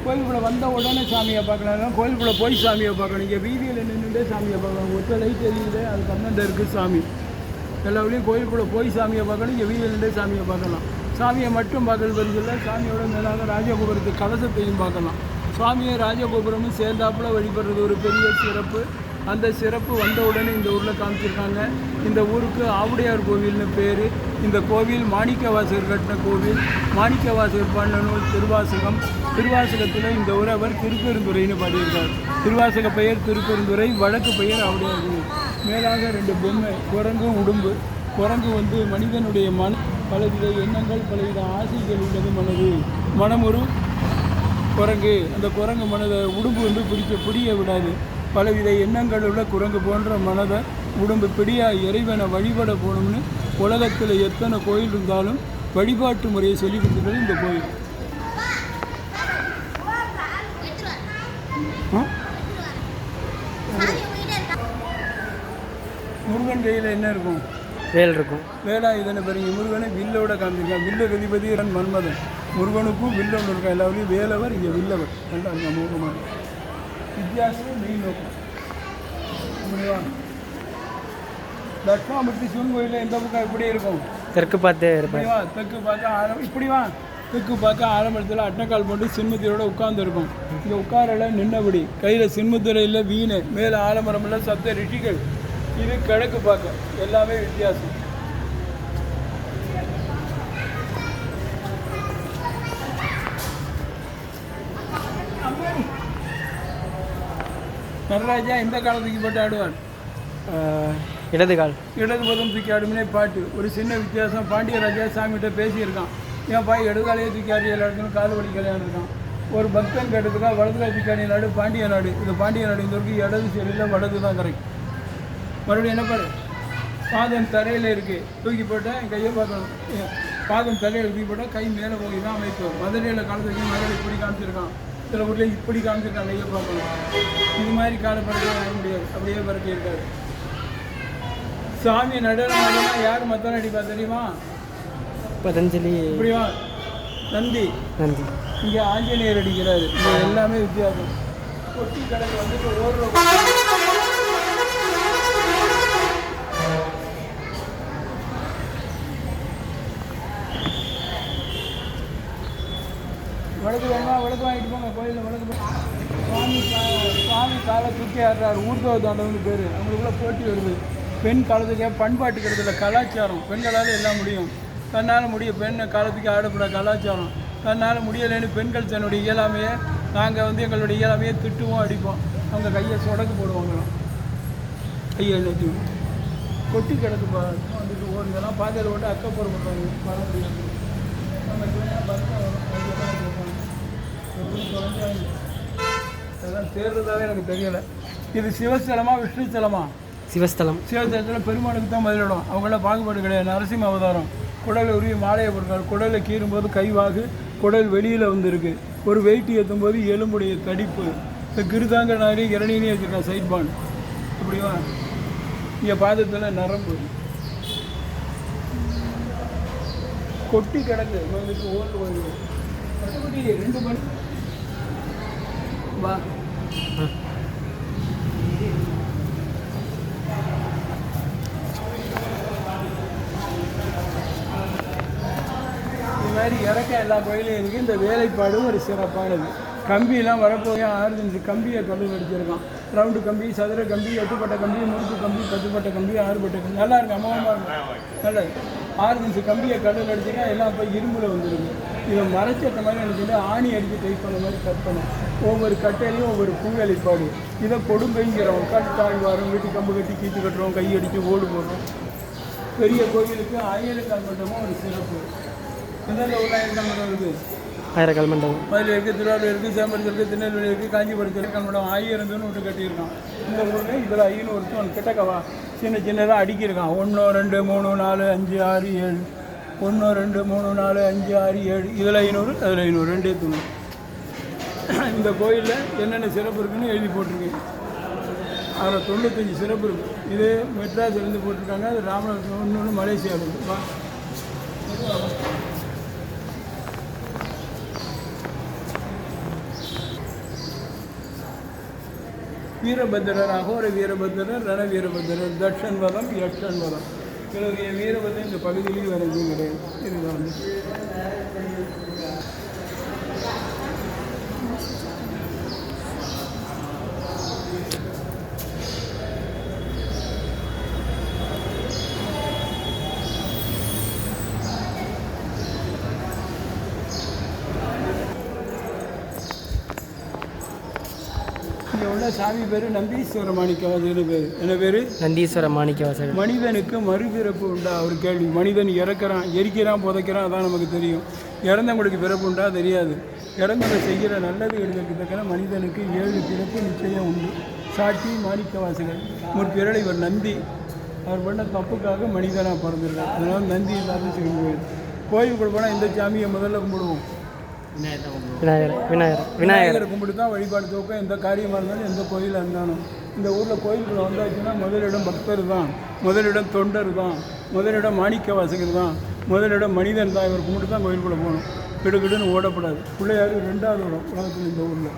கோயிலுக்குள்ளே வந்த உடனே சாமியை பார்க்கலாம், கோயிலுக்குள்ளே போய் சாமியை பார்க்கணும். இங்கே வீதியில் நின்றுட்டே சாமியை பார்க்கலாம். ஒற்றை லைட் எரியுது, அது கண்ணண்ட இருக்குது சாமி. எல்லா வழியும் கோயிலுக்குள்ளே போய் சாமியை பார்க்கணும், இங்கே வீதியில் நின்றே சாமியை பார்க்கலாம். சாமியை மட்டும் பார்க்கல் வருதில்லை, சாமியோட மேலாக ராஜகோபுரத்து கலசத்தையும் பார்க்கலாம். சுவாமியை ராஜகோபுரமும் சேர்ந்தாப்புல வழிபடுறது ஒரு பெரிய சிறப்பு. அந்த சிறப்பு வந்த உடனே இந்த ஊரில் காமிச்சிருக்காங்க. இந்த ஊருக்கு ஆவுடையார் கோவில்னு பேர். இந்த கோவில் மாணிக்கவாசகர் கட்டின கோவில். மாணிக்கவாசகர் பண்ண நூல் திருவாசகம். திருவாசகத்தில் இந்த ஊரை அவர் திருப்பெருந்துறைன்னு பாடியிருக்கார். திருவாசக பெயர் திருப்பெருந்துறை, வழக்கு பெயர் ஆவுடையார் கோவில். மேலாக 2 பொம்மை, குரங்கு உடும்பு. குரங்கு மனிதனுடைய பலவித எண்ணங்கள், பலவித ஆசைகள் உள்ளது மனது. மனமொரு குரங்கு. அந்த குரங்கு மனதை உடும்பு பிடிய விடாது. பலவித எண்ணங்கள் உள்ள குரங்கு போன்ற மனதை உடம்பு பிடியா இறைவனை வழிபட போகணும்னு உலகத்தில் எத்தனை கோயில் இருந்தாலும் வழிபாட்டு முறையை சொல்லி கொடுத்துக்கிறது இந்த கோயில். முருகன் கையில் என்ன இருக்கும்? வேல் இருக்கும். வேலா இதனை பாருங்க, முருகனை வில்லோட காமிச்சிருக்கான். வில்ல கதிபதி மன்மதன். முருகனுக்கும் வில்ல ஒன்று இருக்கா. எல்லாருக்கும் வேலவர், இங்கே வில்லவர். நல்லா இருக்கா மோகமான வித்தியாசம் மெயின் நோக்கம். தட்சிணாமூர்த்தி சிவன் கோயிலில் எந்த பக்கம் இப்படி இருக்கும்? தெற்கு பார்த்தே இருப்பேன். தெற்கு பார்க்க இப்படிவா தெற்கு பார்க்க ஆரம்பத்தில் அட்டக்கால் போட்டு சின்மத்தியோட உட்கார்ந்துருக்கும். இங்கே உட்காரல நின்னபடி, கையில் சின்மத்துறையில் வீணை, மேலே ஆலமரமில் சப்த ரிஷிகள். இது கிழக்கு பார்க்க. எல்லாமே வித்தியாசம். நடராஜா எந்த காலத்துக்கு போட்டு ஆடுவார்? இடது கால். இடது பதம் தூக்கி ஆடுமே பாட்டு. ஒரு சின்ன வித்தியாசம். பாண்டியராஜா சாமிகிட்ட பேசியிருக்கான். ஏன் பாய் இடது காலையே தூக்கி ஆடி எல்லாருக்கும் கால் வலி கல்யாணம் இருக்கான். ஒரு பக்தன் கேட்டதுக்கா வலது கால் தூக்கி ஆடிய நாடு பாண்டிய நாடு. இது பாண்டிய நாடு. இந்த வரைக்கும் இடது சரியில்லை, வலது தான் கரெக்ட். மறுபடியும் என்ன பாரு, பாதம் தரையில் இருக்குது, தூக்கி போட்டால் என் கையை பார்க்கணும். பாதம் தரையில் தூக்கி போட்டால் கை மேலே போய் தான் அமைப்பு. மதுரையில் காலத்துக்கு மதுரை இப்படி காமிச்சிருக்கான். சில ஊரில் இப்படி காமிச்சிருக்கான், கையை பார்க்கணும். இது மாதிரி காலப்படலாம் வர முடியாது. அப்படியே பரட்டி இருக்காரு சாமி. நடனம் ஆடினா யார் மத்தம் அடிப்பா தெரியுமா? பதஞ்சலி. இப்படிவா நந்தி. நந்தி. இங்கே ஆஞ்சநேயர் அடிக்கிறாரு. இங்கே எல்லாமே வித்தியாசம். கொட்டி கடைக்கு வந்துட்டு ஓடுற வழக்கு வேணுமா? வழக்கு வாங்கிட்டு போங்க. கோயிலில் வழக்கு சுவாமி காலை தூக்கி ஆடுறாரு. ஊர்தவ தாண்டவன்னு பேர். அவங்களுக்குள்ள போட்டி வருது. பெண் காலத்துக்கு பண்பாட்டுக்கிறதுல கலாச்சாரம். பெண்களால் எல்லாம் முடியும். தன்னால் முடியும். பெண்ணை காலத்துக்கு ஆடப்பட கலாச்சாரம். தன்னால் முடியலைன்னு பெண்கள் தன்னுடைய இயலாமையை, நாங்கள் எங்களுடைய இயலாமையை திட்டுவோம், அடிப்போம். அவங்க கையை சொடக்கு போடுவாங்களாம். கையை எழுதி கொட்டி கிடக்கு வந்துட்டு ஓடுங்கலாம். பாதையில் ஓட்டு அக்கப்போர் பண்ணுவாங்க. வர முடியாது. அதெல்லாம் தேர்றதாவே எனக்கு தெரியலை. இது சிவஸ்தலமா விஷ்ணு ஸ்தலமா? சிவஸ்தலம். சிவஸ்தலத்தில் பெருமாளுக்கு தான் பதிலிடும். அவங்களாம் பாகுபாடு கிடையாது. நரசிம்ம அவதாரம். குடலை உருவி மாலையை போடுறாரு. குடலை கீறும்போது கைவாகு, குடல் வெளியில் வந்துருக்கு. ஒரு வெயிட்டு ஏற்றும் போது எலும்புடைய தடிப்பு. இப்போ கிருதாங்க நாரி இரணினே வச்சுருக்கான். சைட்பான் இப்படிவா. இங்கே பாதத்தில் நரம்பு கொட்டி கிடக்கு. வந்துட்டு ஓட்டு வருது. மற்றபடி 2 மணி வா. இது மாதிரி இறக்க எல்லா கோயிலையும் இருக்குது. இந்த வேலைப்பாடும் ஒரு சிறப்பானது. கம்பியெல்லாம் வரப்போய் 6 இன்ச்சு கம்பியை கல்லு அடிச்சிருக்கான். ரவுண்டு கம்பி, சதுர கம்பி, 8பட்ட கம்பி, முறுக்கு கம்பி, 10பட்ட கம்பி, 6பட்ட கம்பி. நல்லா இருக்கும். அம்மாவமாக இருக்கும். நல்லது. 6 இன்ச்சு கம்பியை கல்லில் அடிச்சுன்னா எல்லாம் போய் இரும்பில் வந்துடுது. இதை மறைச்சட்ட மாதிரி நினச்சிட்டு ஆணி அடித்து டைப் பண்ண மாதிரி கட் பண்ணும். ஒவ்வொரு கட்டையிலையும் ஒவ்வொரு பூ வேலைப்பாடு. இதை கொடுங்கைங்கிறோம். கட்டாழ்வாரம், வீட்டு கம்பு கட்டி கீத்து கட்டுறோம், கை அடித்து ஓடு போடுறோம். பெரிய கோவிலுக்கு ஆயிரக்கால் மண்டபம் ஒரு சிறப்பு. எந்தெந்த ஊரில் ஆயிரக்கால் மண்டபம் இருக்குது? ஆயிரக்கால் மண்டபம் மதுரை இருக்குது, திருவாரூர் இருக்குது, சேம்பரத்தில் இருக்குது, திருநெல்வேலி இருக்குது, காஞ்சிபுரம் ஆயிரக்கால் மண்டபம் 1000 விட்டு கட்டியிருக்கான். இந்த ஊரில் இதில் 500 கிட்டக்கவா சின்ன சின்னதாக அடுக்கியிருக்கான். 1 2 3 4 5 6 7 1 2 3 4 5 6 7. இதில் 500, அதில் 500, ரெண்டே தூண். இந்த கோயிலில் என்னென்ன சிறப்பு இருக்குதுன்னு எழுதி போட்டிருக்கேன். அதில் 95 சிறப்பு இருக்குது. இது மெட்ராஸ்லேருந்து போட்டிருக்காங்க. அது ராமநாதபுரம், இன்னொன்று மலேசியாவில் இருக்குது. வீரபத்திரர், அகோர வீரபத்திரர், ரண வீரபத்திரர், தட்சன் வதம், யட்சன் வதம். இவருடைய வீரபத்திரம் இந்த பகுதியிலேயும் வேறு எதுவும் கிடையாது. இதுதான் வந்து இங்கே உள்ள சாமி பேர் நந்தீஸ்வர மாணிக்கவாசகர் பேர். என்ன பேர்? நந்தீஸ்வர மாணிக்கவாசகர். மனிதனுக்கு மறுபிறப்பு உண்டா ஒரு கேள்வி. மனிதன் இறக்குறான், எரிக்கிறான், புதைக்கிறான், அதான் நமக்கு தெரியும். இறந்தவங்களுக்கு பிறப்பு உண்டா தெரியாது. இறந்தவங்க செய்கிற நல்லது எழுதுக்கு தக்கன மனிதனுக்கு 7 பிறப்பு நிச்சயம் உண்டு. சாட்சி மாணிக்கவாசகர். முற்பிறலை இவர் நந்தி. அவர் பண்ண தப்புக்காக மனிதனாக பிறந்திருக்கார். அதனால் நந்தி இல்லாத சிவன் கோயில். கோயிலுக்குள்ள போனால் இந்த சாமியை முதல்ல கும்பிடுவோம். விநாயகரை கும்பிட்டு தான் வழிபாடு தோக்கம். எந்த காரியமாக இருந்தாலும் எந்த கோயிலாக இருந்தாலும் இந்த ஊரில் கோயிலுக்குள்ளே வந்தாச்சுன்னா முதலிடம் பக்தர் தான், முதலிடம் தொண்டர் தான், முதலிடம் மாணிக்க வாசகர் தான், முதலிடம் மனிதன் தான். இவர் கும்பிட்டு தான் கோயிலுக்குள்ளே போகணும். கிடுகிடுன்னு ஓடப்படாது. பிள்ளையார் 2வது இடம் உலகத்தில். இந்த ஊரில்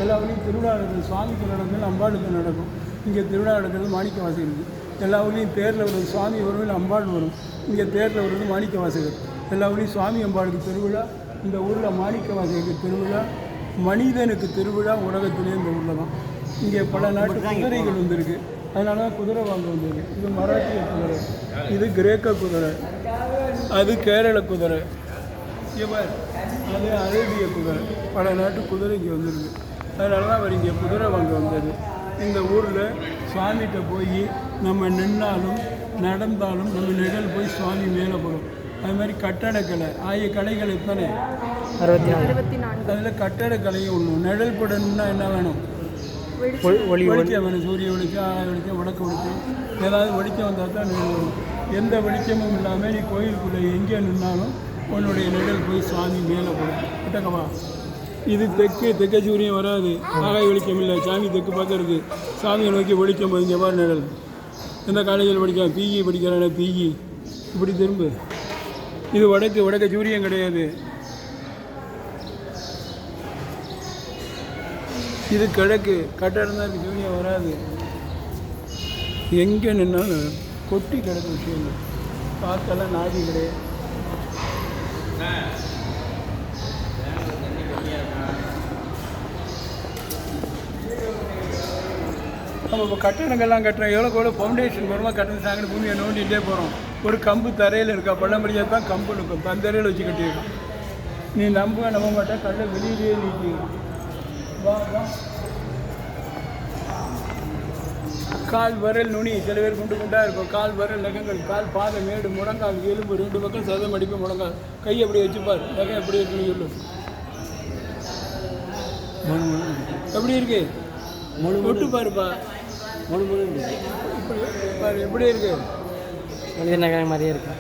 எல்லா ஊர்லேயும் திருவிழா நடக்குது. சுவாமிக்கு நடக்குது, அம்பாளுக்கு நடக்கும். இங்கே திருவிழா நடக்கிறது மாணிக்க வாசகருக்கு. எல்லா ஊர்லேயும் தேரில் வருது, சுவாமி வரும், இல்லை அம்பாள் வரும். இங்கே தேரில் வருது மாணிக்க வாசகர். எல்லா ஊர்லேயும் சுவாமி அம்பாளுக்கு திருவிழா, இந்த ஊரில் மாணிக்க வாசகருக்கு திருவிழா, மனிதனுக்கு திருவிழா உலகத்திலே இந்த ஊரில் தான். இங்கே பல நாட்டு குதிரைகள் வந்திருக்கு. அதனால தான் குதிரை வாங்க வந்திருக்கு. இது மராட்டிய குதிரை, இது கிரேக்க குதிரை, அது கேரள குதிரை, இவர் அது அரேபிய குதிரை. பல நாட்டு குதிரை இங்கே வந்திருக்கு. அதனால தான் அவர் இங்கே குதிரை வாங்க வந்தது. இந்த ஊரில் சுவாமிகிட்ட போய் நம்ம நின்னாலும் நடந்தாலும் நம்ம நிழல் போய் சுவாமி மேலே போடும். அது மாதிரி கட்டடக்கலை, கலைகள் எத்தனை? 64. அதில் கட்டடக்கலையும் ஒன்று. நிழல் படணும்னா என்ன வேணும்? வெளிச்சம் வேணும். சூரிய வெளிச்சம், ஆகாய வெளிச்சம், விளக்கு வெளிச்சம், ஏதாவது வெளிச்சம் வந்தால் தான் நிழல் வரும். எந்த வெளிச்சமும் இல்லாமல் நீ கோயிலுக்குள்ளே எங்கே நின்னாலும் உன்னுடைய நிழல் போய் சுவாமி மேலே போடும். கிட்டக்கவா. இது தெற்க சூரியன் வராது, ஆகாய வெளிச்சம் இல்லை. சாமி தெற்கு பக்கம் இருக்குது. சாமியை நோக்கி வெளிச்சம் போய் இங்கே பாரு நிழல். எந்த காலேஜில் படிக்கலாம்? பிஇ படிக்கிறானே, பிஇ. இப்படி திரும்ப. இது வடக்கு சூரியன் கிடையாது. இது கிழக்கு. கட்டடம் தான் சூரியன் வராது. எங்கே நின்னாலும் கொட்டி கிடக்கு விஷயங்கள். காற்றெல்லாம் நாடி கிடையாது. நம்ம இப்போ கட்டடங்கள்லாம் கட்டுறோம். எவ்வளோ ஃபவுண்டேஷன் மூலமாக கட்டணம் பூமியை நோண்டிகிட்டே போகிறோம். ஒரு கம்பு தரையில் இருக்கா, பள்ளம் படியாக தான் கம்பு இருக்கும். தரையில் வச்சு கட்டியிருக்கோம். நீ நம்ப மாட்டேன், கல்லை வெளியிலேயே நீக்கிடும். கால் வரல் நுனி சில பேர் குண்டாக இருக்கும். கால் வரல் நகங்கள், கால் பாதை மேடு, முழங்கால் எலும்பு 2 பக்கம் சதம் அடிப்பு முழங்கால். கை எப்படி வச்சுப்பார், நகம் எப்படி இருக்குன்னு சொல்லு. எப்படி இருக்கு? தொட்டு பாருப்பா. பாரு எப்படி இருக்கு? மனித நகரம் மாதிரியே இருக்கு.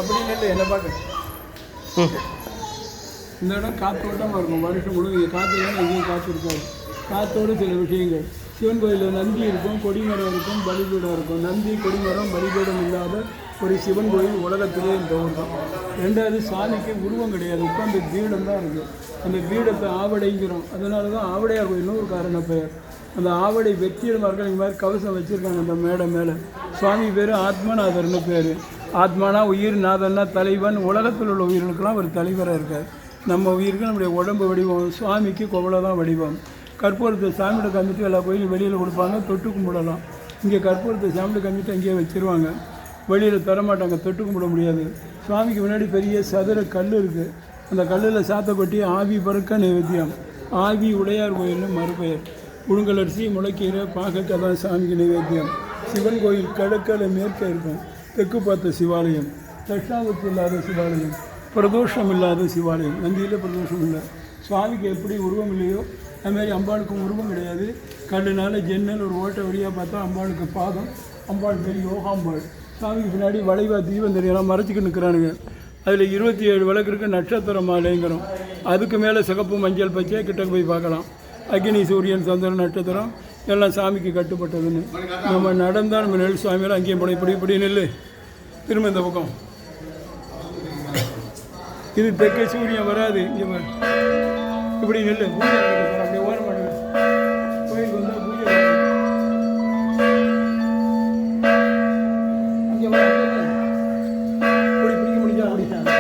அப்படின்னு இல்லை என்ன பார்க்க. இந்த இடம் காற்றோட்டமாக இருக்கும். வருஷம் முழுக்க காற்று தான், எங்கேயும் காற்று இருக்காது. காற்றோடு சில விஷயங்கள். சிவன் கோயிலில் நந்தி இருக்கும், கொடிமரம் இருக்கும், பலிபீடம் இருக்கும். நந்தி, கொடிமரம், பலிபீடம் இல்லாத ஒரு சிவன் கோயில் உலகத்திலே இந்த ஊர் தான். 2வது, சாமிக்கு உருவம் கிடையாது, உட்காந்து பீடம் தான் இருக்குது. அந்த பீடத்தை ஆவடைங்கிறோம். அதனால தான் ஆவடையார் கோயில் ஒரு காரண பெயர். அந்த ஆவடை வெற்றிடமார்கள் இந்த மாதிரி கவசம் வச்சுருக்காங்க அந்த மேடை மேலே. சுவாமி பேர் ஆத்மநாதர்னு பேர். ஆத்மானா உயிர், நாதன்னா தலைவன். உலகத்தில் உள்ள உயிர்களுக்கெல்லாம் ஒரு தலைவராக இருக்கார். நம்ம உயிருக்கு நம்முடைய உடம்பு வடிவம், சுவாமிக்கு கோவலை தான் வடிவம். கற்பூரத்தை சாமியோட கம்பிட்டு எல்லா கோயிலும் வெளியில் கொடுப்பாங்க, தொட்டு கும்பிடலாம். இங்கே கற்பூரத்தை சாமியோட கம்பிட்டு அங்கேயே வச்சுருவாங்க, வெளியில் தரமாட்டாங்க, தொட்டு கும்பிட முடியாது. சுவாமிக்கு முன்னாடி பெரிய சதுர கல் இருக்குது. அந்த கல்லில் சாத்த கொட்டி ஆவி பறக்க நைவேத்தியம். ஆவி உடையார் கோயில்னு மறுபெயர். புழுங்கலரிசி, முளைக்கீரை, பாகக்காய் தான் சாமிக்கு நைவேத்தியம். சிவன் கோயில் கிழக்கில் மேற்கே இருக்கும். தெற்கு பார்த்த சிவாலயம், தட்சாபத்து இல்லாத சிவாலயம், பிரதோஷம் இல்லாத சிவாலயம். நந்தியில் பிரதோஷம் இல்லை. சுவாமிக்கு எப்படி உருவம் இல்லையோ அதுமாதிரி அம்பாளுக்கும் உருவம் கிடையாது. கல்லுனால ஜன்னல் ஒரு ஓட்டை வழியாக பார்த்தா அம்பாளுக்கு பாதம். அம்பாள் பேர் யோகாம்பாள். சாமிக்கு பின்னாடி வளைவா தீபம் தெரியலாம் மறைச்சிக்கிட்டு நிற்கிறானுங்க. அதில் 27 விளக்கு இருக்குது. நட்சத்திர மாலைங்கிறோம். அதுக்கு மேலே சிகப்பு மஞ்சள் பச்சை கிட்ட போய் பார்க்கலாம். அக்னி சூரியன் சந்திரன் நட்சத்திரம் எல்லாம் சாமிக்கு கட்டுப்பட்டதுன்னு. நம்ம நடந்தால் நம்ம நெல் சுவாமியில் அங்கேயும் போட இப்படி நெல் திரும்ப இந்த பக்கம். இது தெற்கே சூரியன் வராது. இங்கே இப்படி நெல் பூஜை நடக்குது. அப்படியே ஓரம் பண்ணுங்க. கோயிலுக்கு வந்தால் பூஜை இங்கே வர இப்படி பிடிக்க முடிஞ்சா அப்படிட்டாங்க.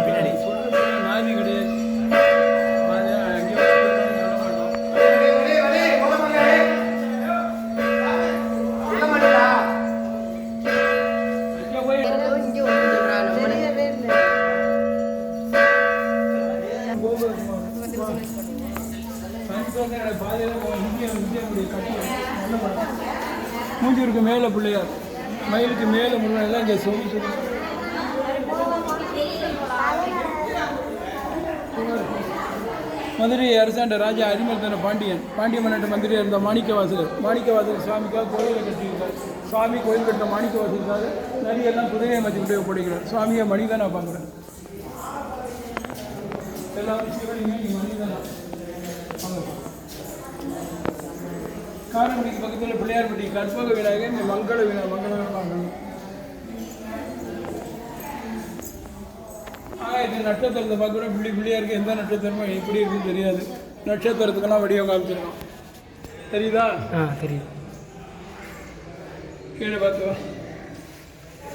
பின்னாடி சொல்றது நாதி கிடையாது. மூஞ்சிற்கு மேலே பிள்ளையார், மயிலுக்கு மேலே முன்னாடி இங்கே சொல்லி மதுரையை அரசாண்ட ராஜா அரிமர்தன பாண்டிய மன்னன் மந்திரியாக இருந்த மாணிக்கவாசகர் சுவாமிக்காக கோயிலை கட்டியிருக்கார். சுவாமி கோயில் கட்ட மாணிக்கவாசலுக்காக நிறைய எல்லாம் குதிரையை மத்தி உபயோகப்படுகிறார். சுவாமியை மனிதனா பார்க்குறேன். எல்லாரும் சிவனையுமே நீ மனிதனா காரங்குடிக்கு பக்கத்தில் பிள்ளையார்பட்டி கற்பக விநாயகர் இந்த மங்களகரமாக. இது நட்சத்திரத்தை பார்க்குறோம். பிள்ளையாருக்கு எந்த நட்சத்திரமும் எப்படி இருக்குன்னு தெரியாது. நட்சத்திரத்துக்கெல்லாம் வடிவம் காமிச்சிருக்கோம். தெரியுதா? தெரியும். கீழே பார்த்து வா.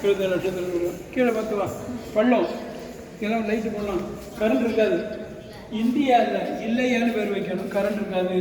இருபத்தி நட்சத்திரம் கீழே பார்த்து வா. பள்ளம் இதெல்லாம் லைட்டு போடலாம். கரண்ட் இருக்காது. இந்தியாவில் இல்லையான்னு பேர் வைக்கணும். கரண்ட் இருக்காது.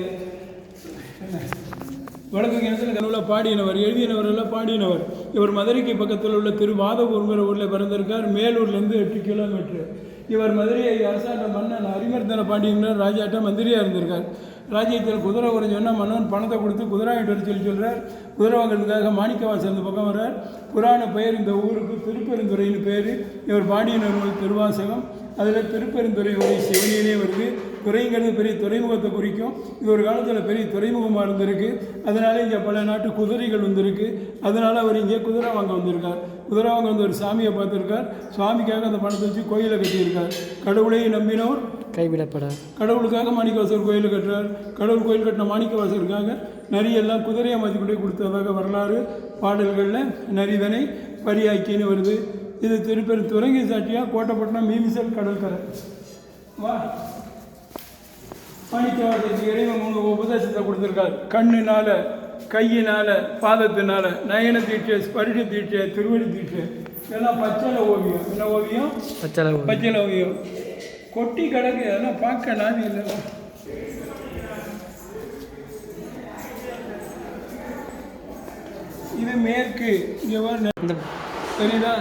வடக்கு கிணத்துல கனவுல பாடினவர், எழுதினவர் எல்லாம் பாடினவர். இவர் மதுரைக்கு பக்கத்தில் உள்ள திருவாதபூர்ங்கிற ஊரில் பிறந்திருக்கார். மேலூர்லேருந்து 8 கிலோமீட்டர். இவர் மதுரையை அரசாண்ட மன்னன் அரிமர்தன பாண்டியன் ராஜாட்ட மந்திரியாக இருந்திருக்கார். ராஜ்யத்தில் குதிரை சொன்னால் மன்னன் பணத்தை கொடுத்து குதிரை வாங்கிட்டு வர சொல்கிறார். குதிரை வாங்கிறதுக்காக மாணிக்கவாசல் இந்த பக்கம் வர்றார். புராண பெயர் இந்த ஊருக்கு திருப்பெருந்துறைன்னு பேர். இவர் பாடியனர் நூல் திருவாசகம். அதில் திருப்பெருந்துறை உரை சிவனியிலே வருது. துறைங்கிறது பெரிய துறைமுகத்தை குறிக்கும். இது ஒரு காலத்தில் பெரிய துறைமுகமாக இருந்திருக்கு. அதனால் இங்கே பல நாட்டு குதிரைகள் வந்திருக்கு. அதனால் அவர் இங்கே குதிரை வாங்க வந்திருக்கார். குதிரை வாங்க வந்து ஒரு சாமியை பார்த்துருக்கார். சுவாமிக்காக அந்த பணத்தை வச்சு கோயிலை கட்டியிருக்கார். கடவுளையை நம்பினவர் கைவிடப்படார். கடவுளுக்காக மாணிக்கவாசகர் கோயிலை கட்டுறார். கடவுள் கோயில் கட்டின மாணிக்கவாசகருக்காக நிறைய எல்லாம் குதிரையை மாற்றி கொண்டே கொடுத்ததாக வரலாறு பாடல்களில் நரிதனை பரியாக்கின்னு வருது. இது துறங்கி சாட்சியாக கோட்டைப்பட்டினம் மீமிசல் கடற்கரை. வா மாணிக்கவாசகருக்கு இறைவன் 3 உபதேசத்தை கொடுத்துருக்கார். கண்ணுனால, கையினால, பாதத்தினால, நயன தீட்சை, ஸ்பரிச தீட்சை, திருவடி தீட்சை. இதெல்லாம் பச்சளை ஓவியம். என்ன ஓவியம்? பச்சளை ஓவியம். கொட்டி கிடக்கு. அதெல்லாம் பார்க்க நாதி இல்லைல்ல. இது மேற்கு. தெரியுதா?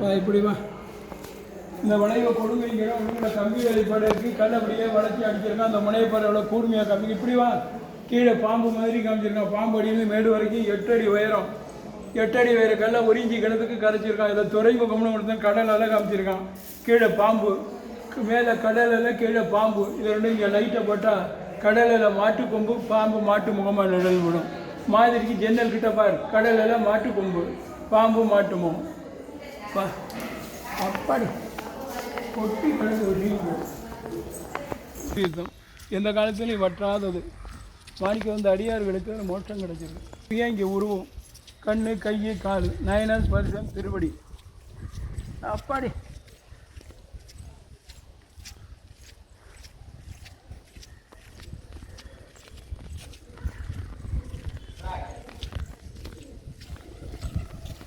வா இப்படி வா. இந்த வளைவை கொடுங்குறீங்க. உள்ள கம்பி வேலைப்பாடு இருக்குது. கல் அப்படியே வளைச்சி அடிச்சிருக்கான். அந்த முனையப்பாடு எவ்வளோ கூர்மையாக காமிக்கு. இப்படி வா. கீழே பாம்பு மாதிரி காமிச்சிருக்கான். பாம்பு அடியிருந்து மேடு வரைக்கும் 8 அடி உயரம். 8 அடி உயர கல்லை உறிஞ்சி கிணத்துக்கு கரைச்சிருக்கான். இதில் துறைமுகம்னு ஒருத்தன் கடலெல்லாம் காமிச்சிருக்கான். கீழே பாம்பு, மேலே கடலில் கீழே பாம்பு. இது ரெண்டும் இங்கே லைட்டை போட்டால் கடலில் மாட்டு கொம்பு, பாம்பு மாட்டு முகமாக நிழல் விடும். மாதிரிக்கு ஜன்னல் கிட்ட பார். கடலில் மாட்டு கொம்பு, பாம்பு மாட்டு முகம். அப்பாடி கொட்டி கிடந்து ஒரு தீர்த்தம் எந்த காலத்துலையும் வற்றாதது. மாணிக்க வந்து அடியார்களுக்கு மோட்சம் கிடைச்சிருக்கு. ஏன் இங்கே உருவம், கண், கை, கால், நயன ஸ்பர்சம், திருவடி. அப்பாடி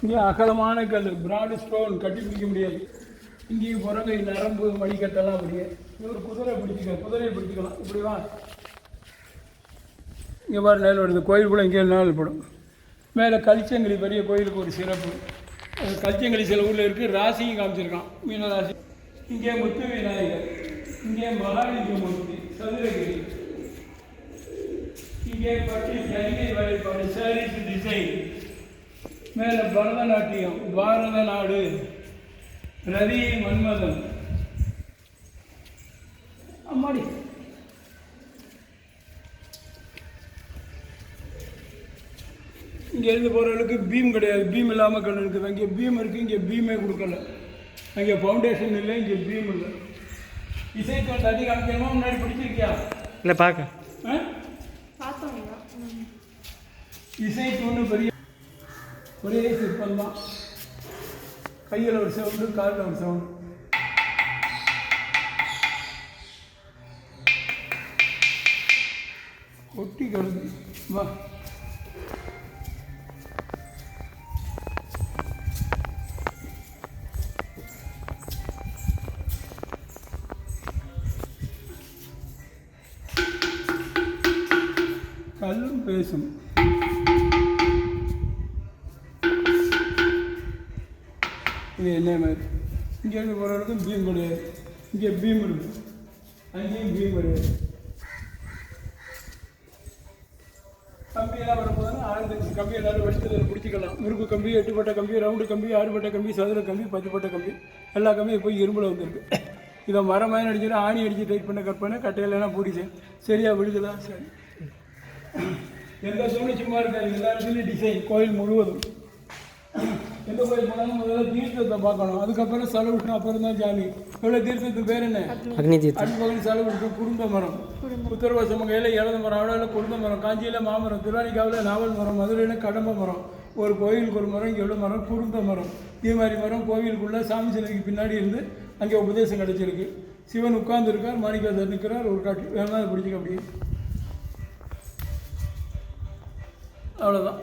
இங்கே அகலமான கல், பிராடு ஸ்டோன், கட்டி பிடிக்க முடியாது. இங்கேயும் புறங்கை நரம்பு மணிக்கட்டெல்லாம் அப்படியே. ஒரு குதிரையை பிடிச்சிக்கலாம். இப்படி வா. இங்கே பாரு நேரம் வருது. கோயில் கூட இங்கே நாள் படும். மேலே கலிச்சங்கிலி பெரிய கோயிலுக்கு ஒரு சிறப்பு. கலிச்சங்கிலி சில ஊரில் இருக்குது. ராசியும் காமிச்சிருக்கான். மீன ராசி. இங்கே முத்து விநாயகர், இங்கே மகாலிங்கமூர்த்தி, சதுரகிரி, இங்கே பட்டி ஜரிகை வேலைப்பாடு, சாரீஸ் டிசைன். மேலே பரதநாட்டியம், பாரத நாடு, ரதி மன்மதன். அம்மாடி இங்கேருந்து போகிறவங்களுக்கு பீம் கிடையாது, பீம் இல்லாமல் கல் இருக்குது. அங்கே பீம் இருக்குது, இங்கே பீமே கொடுக்கல. அங்கே ஃபவுண்டேஷன் இல்லை, இங்கே பீம் இல்லை. இசைத்தோன் தண்ணி காமிக்கணுமா முன்னாடி பிடிச்சிருக்கியா? இல்லை பார்க்க இசைத்தோன்னு பெரிய ஒரே சிற்பம் தான். கையில் ஒரு சவுண்டு, காலில் ஒரு சவுண்டு. கொட்டி கிடக்கு. வா கல்லும் பேசும். இது என்ன மாதிரி இங்கேருந்து போகிறவங்களுக்கும் பீம் கிடையாது, இங்கே பீம் இருக்குது, அங்கேயும் பீம் கிடையாது. கம்பியெல்லாம் வரும்போதுன்னா 6 கம்பி எல்லாரும் வெடித்ததில் பிடிச்சிக்கலாம். முறுக்கு கம்பி, 8 பட்டை கம்பி, ரவுண்டு கம்பி, 6 பட்டை கம்பி, சதுர கம்பி, 10 பட்டை கம்பி, எல்லா கம்பியும் போய் இரும்பில் வந்துருக்கு. இதை மரமாக அடிச்சுன்னா ஆணி அடித்து டைட் பண்ண கட் பண்ண கட்டையிலலாம் பிடிச்சேன். சரியாக விடுதலா? சரி. எந்த சூழ்நிலை சும்மா இருக்காது, எல்லாருக்குமே டிசைன். கோயில் முழுவதும் எந்த கோயில் போனாலும் முதல்ல தீர்த்தத்தை பார்க்கணும், அதுக்கப்புறம் செலவிட்டணும், அப்புறம் தான் ஜாமி. எவ்வளோ தீர்த்தத்துக்கு பேர் என்ன? அக்னி தீர்த்தம். அடிப்பகல் செலவிட்டு குருந்த மரம், உத்தரவாசமங்கையில் இலத மரம், அவ்வளோ குருந்த மரம், காஞ்சியில் மாமரம், திருவானிக்காவில் நாவல் மரம், மதுரையில் கடம்ப மரம். ஒரு கோயிலுக்கு ஒரு மரம், இங்கே எவ்வளோ மரம்? குருந்த மரம். இதே மாதிரி மரம் கோவிலுக்குள்ளே சாமி சிலைக்கு பின்னாடி இருந்து அங்கே உபதேசம் கிடச்சிருக்கு. சிவன் உட்கார்ந்துருக்கார், மாணிக்கவாசர் நிற்கிறார். ஒரு காட்டு வேணா அதை பிடிச்சிக்க அப்படியே. அவ்வளோதான்.